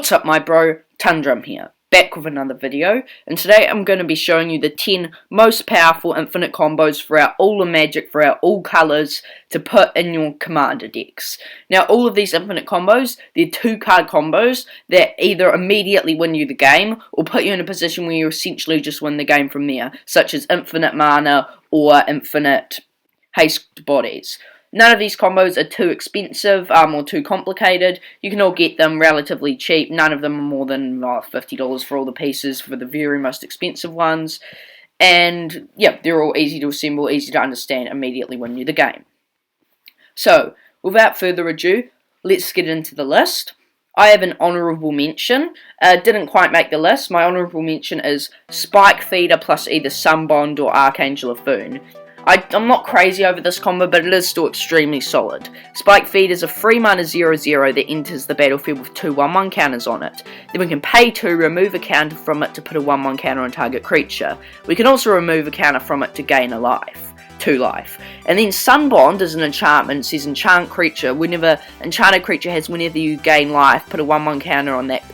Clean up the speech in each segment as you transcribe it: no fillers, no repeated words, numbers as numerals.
What's up my bro, Tundrum here, back with another video, and today I'm going to be showing you the 10 most powerful infinite combos throughout all the magic, throughout all colours, to put in your commander decks. Now all of these infinite combos, they're 2-card combos that either immediately win you the game, or put you in a position where you essentially just win the game from there, such as infinite mana or infinite haste bodies. None of these combos are too expensive or too complicated. You can all get them relatively cheap. None of them are more than $50 for all the pieces for the very most expensive ones. And yeah, they're all easy to assemble, easy to understand, immediately win you the game. So, without further ado, let's get into the list. I have an honourable mention. Didn't quite make the list. My honourable mention is Spike Feeder plus either Sunbond or Archangel of Foon. I'm not crazy over this combo, but it is still extremely solid. Spike Feed is a 3-mana 0/0 that enters the battlefield with 2 1/1 counters on it. Then we can pay 2, remove a counter from it to put a 1/1 counter on target creature. We can also remove a counter from it to gain a life. 2 life. And then Sunbond is an enchantment. It says enchant creature. Whenever enchanted creature has whenever you gain life, put a 1/1 counter on that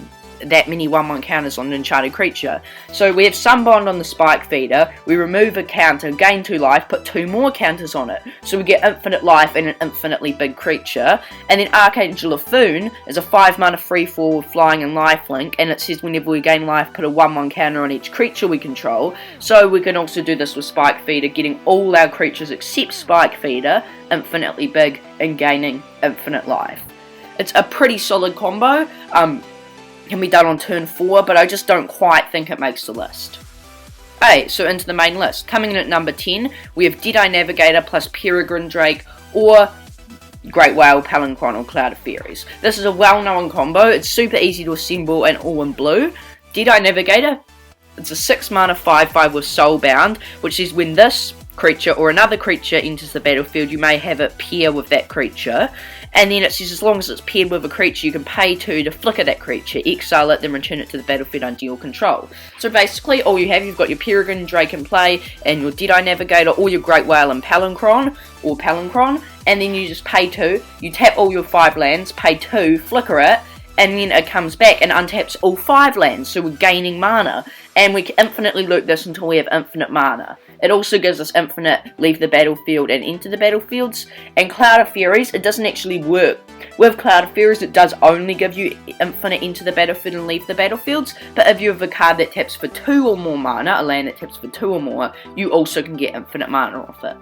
many 1/1 counters on an enchanted creature. So we have Sunbond on the Spike Feeder, we remove a counter, gain 2 life, put 2 more counters on it. So we get infinite life and an infinitely big creature. And then Archangel of Foon is a 5-mana 3/4 with flying and lifelink, and it says whenever we gain life, put a 1/1 counter on each creature we control. So we can also do this with Spike Feeder, getting all our creatures except Spike Feeder infinitely big and gaining infinite life. It's a pretty solid combo. Can be done on turn 4, but I just don't quite think it makes the list. Okay, so into the main list. Coming in at number 10, we have Deadeye Navigator plus Peregrine Drake or Great Whale, Palinchron or Cloud of Fairies. This is a well-known combo. It's super easy to assemble and all in blue. Deadeye Navigator, it's a 6-mana 5/5 with Soulbound, which is when this creature or another creature enters the battlefield, you may have it pair with that creature. And then it says as long as it's paired with a creature, you can pay 2 to flicker that creature, exile it, then return it to the battlefield under your control. So basically, all you have, you've got your Peregrine Drake in play, and your Deadeye Navigator, or your Great Whale and Palinchron, and then you just pay 2, you tap all your 5 lands, pay 2, flicker it, and then it comes back and untaps all 5 lands, so we're gaining mana. And we can infinitely loop this until we have infinite mana. It also gives us infinite leave the battlefield and enter the battlefields. And Cloud of Fairies, it doesn't actually work. With Cloud of Fairies, it does only give you infinite enter the battlefield and leave the battlefields. But if you have a card that taps for 2 or more mana, a land that taps for 2 or more, you also can get infinite mana off it.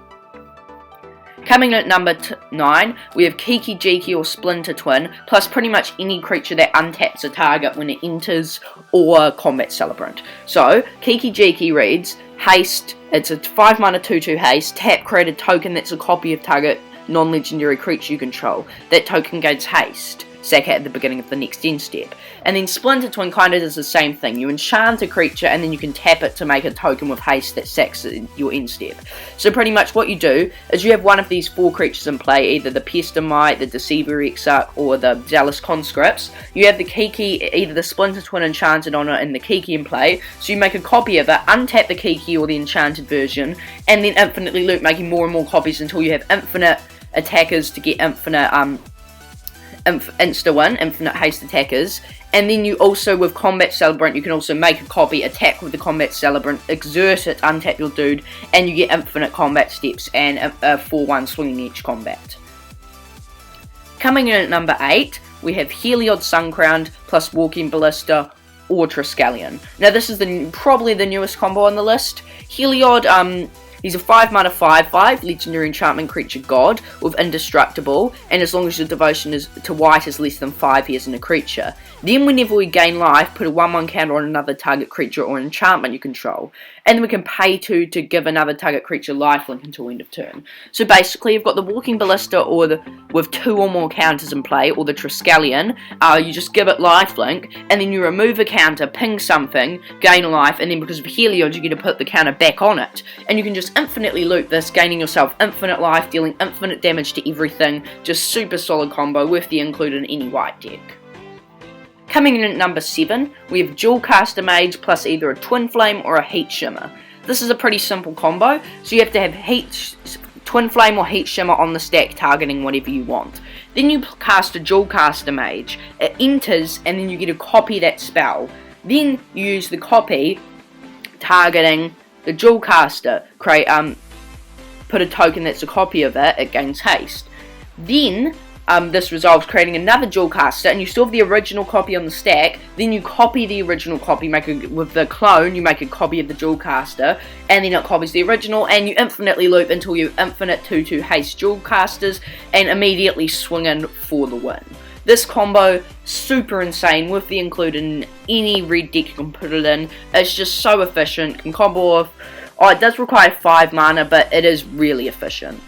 Coming in at number 9, we have Kiki Jiki or Splinter Twin, plus pretty much any creature that untaps a target when it enters, or Combat Celebrant. So, Kiki Jiki reads, Haste, it's a 5-mana 2/2 haste, tap, create a token that's a copy of target non-legendary creature you control. That token gains haste. Sack it at the beginning of the next end step. And then Splinter Twin kind of does the same thing. You enchant a creature and then you can tap it to make a token with haste that sacks your end step. So pretty much what you do is you have one of these 4 creatures in play, either the Pestamite, the Deceiver Exarch, or the Zealous Conscripts. You have the Kiki, either the Splinter Twin enchanted on it and the Kiki in play, so you make a copy of it, untap the Kiki or the enchanted version, and then infinitely loop, making more and more copies until you have infinite attackers to get infinite insta-win, infinite haste attackers. And then you also, with Combat Celebrant, you can also make a copy, attack with the Combat Celebrant, exert it, untap your dude, and you get infinite combat steps and a 4/1 swinging each combat. Coming in at number 8, we have Heliod Suncrowned plus Walking Ballista or Triskelion. Now this is probably the newest combo on the list. Heliod, he's a 5-mana 5/5 legendary enchantment creature god with indestructible, and as long as your devotion to white is less than 5, he isn't a creature. Then whenever we gain life, put a 1/1 counter on another target creature or enchantment you control. And then we can pay 2 to give another target creature lifelink until end of turn. So basically you've got the Walking Ballista with 2 or more counters in play, or the Triskelion. You just give it lifelink, and then you remove a counter, ping something, gain a life, and then because of Heliod you get to put the counter back on it. And you can just infinitely loop this, gaining yourself infinite life, dealing infinite damage to everything. Just super solid combo, worth the include in any white deck. Coming in at number 7, we have Dual Caster Mage plus either a Twin Flame or a Heat Shimmer. This is a pretty simple combo, so you have to have Twin Flame or Heat Shimmer on the stack, targeting whatever you want. Then you cast a Dual Caster Mage. It enters, and then you get a copy of that spell. Then you use the copy, targeting the Dual Caster. Put a token that's a copy of it. It gains haste. Then this resolves, creating another Dual Caster, and you still have the original copy on the stack. Then you copy the original copy, with the clone, you make a copy of the Dual Caster, and then it copies the original, and you infinitely loop until you infinite 2/2 haste Dual Casters, and immediately swing in for the win. This combo, super insane, with the included in any red deck you can put it in. It's just so efficient, can combo off. It does require 5 mana, but it is really efficient.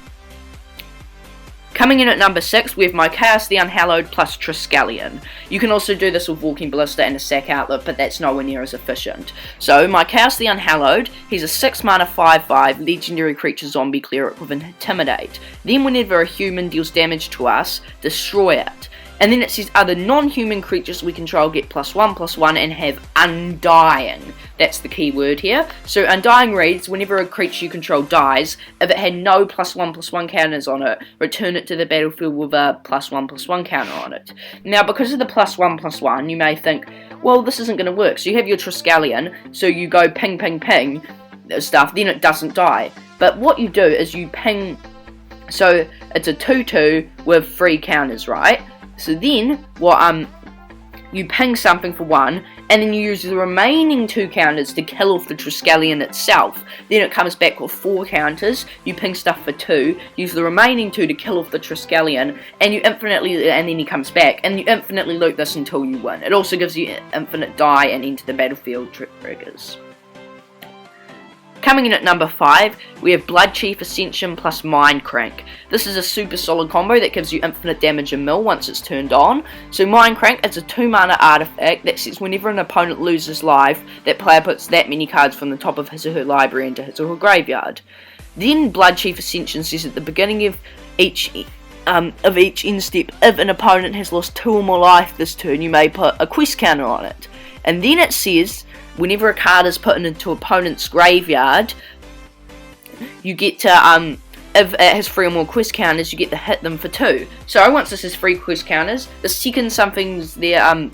Coming in at number 6, we have my Chaos the Unhallowed plus Triskelion. You can also do this with Walking Ballista and a Sack Outlet, but that's nowhere near as efficient. So, my Chaos the Unhallowed, he's a 6 mana 5/5 legendary creature zombie cleric with Intimidate. Then whenever a human deals damage to us, destroy it. And then it says other non-human creatures we control get +1/+1 and have Undying. That's the key word here. So Undying reads, whenever a creature you control dies, if it had no +1/+1 counters on it, return it to the battlefield with a +1/+1 counter on it. Now, because of the +1/+1, you may think, well, this isn't going to work. So you have your Triskelion, so you go ping, ping, ping stuff, then it doesn't die. But what you do is you ping, so it's a 2/2 with 3 counters, right? So then, you ping something for 1, and then you use the remaining 2 counters to kill off the Triskelion itself. Then it comes back with 4 counters, you ping stuff for 2, use the remaining 2 to kill off the Triskelion, and and then he comes back, and you infinitely loop this until you win. It also gives you infinite die and enter the battlefield triggers. Coming in at number 5, we have Bloodchief Ascension plus Mind Crank. This is a super solid combo that gives you infinite damage and mill once it's turned on. So Mind Crank, it's a 2 mana artifact that says whenever an opponent loses life, that player puts that many cards from the top of his or her library into his or her graveyard. Then Bloodchief Ascension says at the beginning of each end step, if an opponent has lost 2 or more life this turn, you may put a quest counter on it. And then it says, whenever a card is put into opponent's graveyard, you get to, if it has 3 or more quest counters, you get to hit them for 2. So once this has 3 quest counters, the second something's there,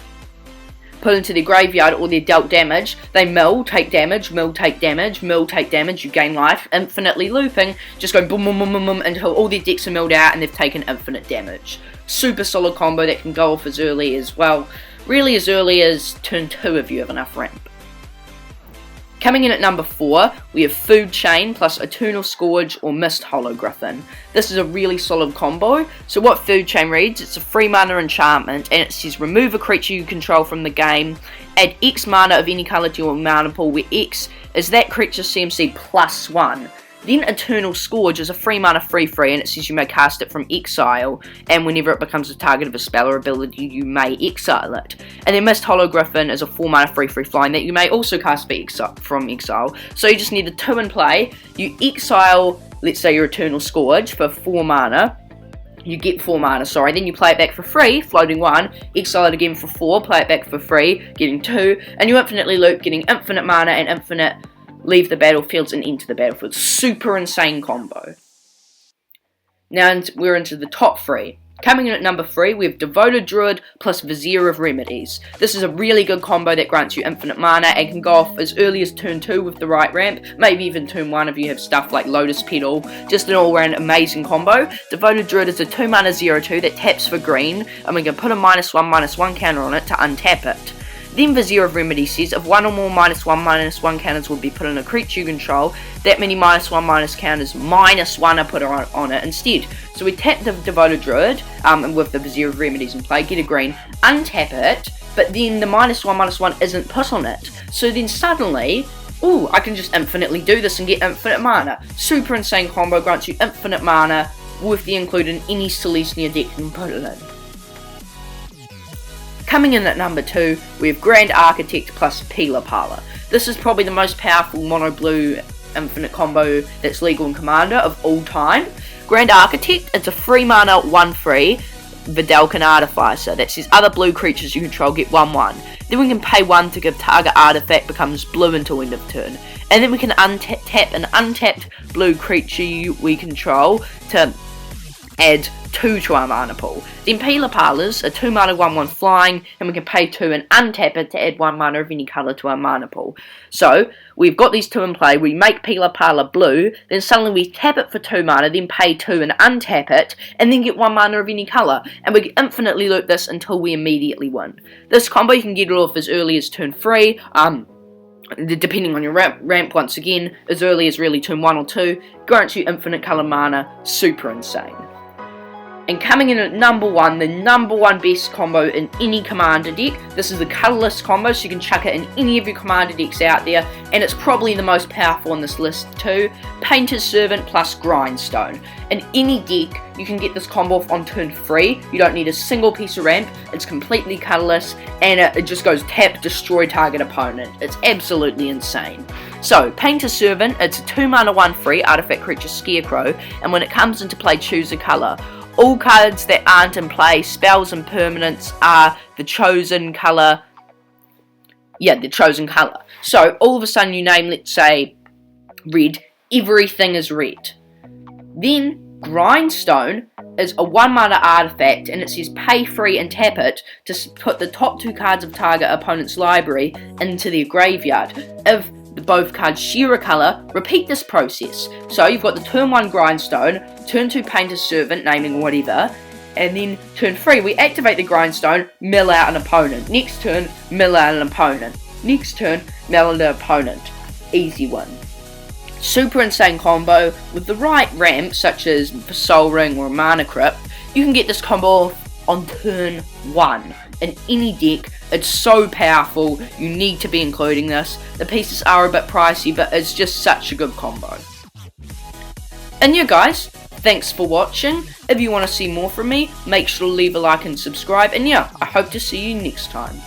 put into their graveyard or they're dealt damage, they mill, take damage, mill, take damage, mill, take damage, you gain life, infinitely looping, just go boom, boom, boom, boom, boom, until all their decks are milled out and they've taken infinite damage. Super solid combo that can go off as early as, well, really as early as turn 2 if you have enough ramp. Coming in at number 4, we have Food Chain plus Eternal Scourge or Mist Hologriffin. This is a really solid combo. So what Food Chain reads, it's a 3 mana enchantment, and it says remove a creature you control from the game, add X mana of any colour to your mana pool, where X is that creature's CMC plus 1. Then Eternal Scourge is a 3 mana 3/3, and it says you may cast it from exile, and whenever it becomes a target of a spell or ability, you may exile it. And then Mist Hologriffin is a 4 mana 3/3 flying that you may also cast from exile. So you just need the 2 in play. You exile, let's say your Eternal Scourge for 4 mana. You get 4 mana, sorry, then you play it back for free, floating 1, exile it again for 4, play it back for free, getting 2, and you infinitely loop, getting infinite mana and infinite leave the battlefields and enter the battlefield. Super insane combo. Now we're into the top 3. Coming in at number 3, we have Devoted Druid plus Vizier of Remedies. This is a really good combo that grants you infinite mana and can go off as early as turn 2 with the right ramp, maybe even turn 1 if you have stuff like Lotus Petal. Just an all-round amazing combo. Devoted Druid is a 2 mana 0/2 that taps for green, and we can put a -1/-1 counter on it to untap it. Then Vizier of Remedy says, if 1 or more -1/-1 counters would be put on a creature you control, that many -1/- counters -1 are put on it instead. So we tap the Devoted Druid, and with the Vizier of Remedies in play, get a green, untap it, but then the -1/-1 isn't put on it. So then suddenly, ooh, I can just infinitely do this and get infinite mana. Super insane combo, grants you infinite mana with the included in any Celestia deck you can put it in. Coming in at number 2, we have Grand Architect plus Pila Pala. This is probably the most powerful mono-blue infinite combo that's legal in Commander of all time. Grand Architect, it's a 3 mana 1/3 Vidalcan Artificer. That says other blue creatures you control get 1/1. Then we can pay 1 to give target artifact becomes blue until end of turn. And then we can tap an untapped blue creature we control to add 2 to our mana pool. Then Pila-Palas, a 2 mana 1/1 flying, and we can pay 2 and untap it to add 1 mana of any colour to our mana pool. So, we've got these 2 in play, we make Pila-Pala blue, then suddenly we tap it for 2 mana, then pay 2 and untap it, and then get 1 mana of any colour. And we can infinitely loop this until we immediately win. This combo you can get it off as early as turn 3, depending on your ramp once again, as early as really turn 1 or 2, grants you infinite colour mana, super insane. And coming in at number 1, the number 1 best combo in any commander deck. This is the colourless combo, so you can chuck it in any of your commander decks out there, and it's probably the most powerful on this list too. Painter's Servant plus Grindstone. In any deck, you can get this combo off on turn 3. You don't need a single piece of ramp, it's completely colourless, and it just goes tap, destroy target opponent. It's absolutely insane. So, Painter's Servant, it's a 2 mana 1/3 artifact creature Scarecrow, and when it comes into play, choose a colour. All cards that aren't in play, spells and permanents, are the chosen colour. Yeah, the chosen colour. So, all of a sudden you name, let's say, red, everything is red. Then, Grindstone is a 1 mana artifact, and it says pay 3 and tap it to put the top 2 cards of target opponent's library into their graveyard. If both cards share a colour, repeat this process. So you've got the turn 1 Grindstone, turn 2 Painter's Servant, naming whatever, and then turn 3 we activate the Grindstone, mill out an opponent. Next turn, mill out an opponent. Next turn, mill out an opponent. Easy one. Super insane combo. With the right ramp, such as Soul Ring or Mana Crypt, you can get this combo on turn 1. In any deck, it's so powerful, you need to be including this. The pieces are a bit pricey, but it's just such a good combo. And yeah guys, thanks for watching. If you want to see more from me, make sure to leave a like and subscribe, and yeah, I hope to see you next time.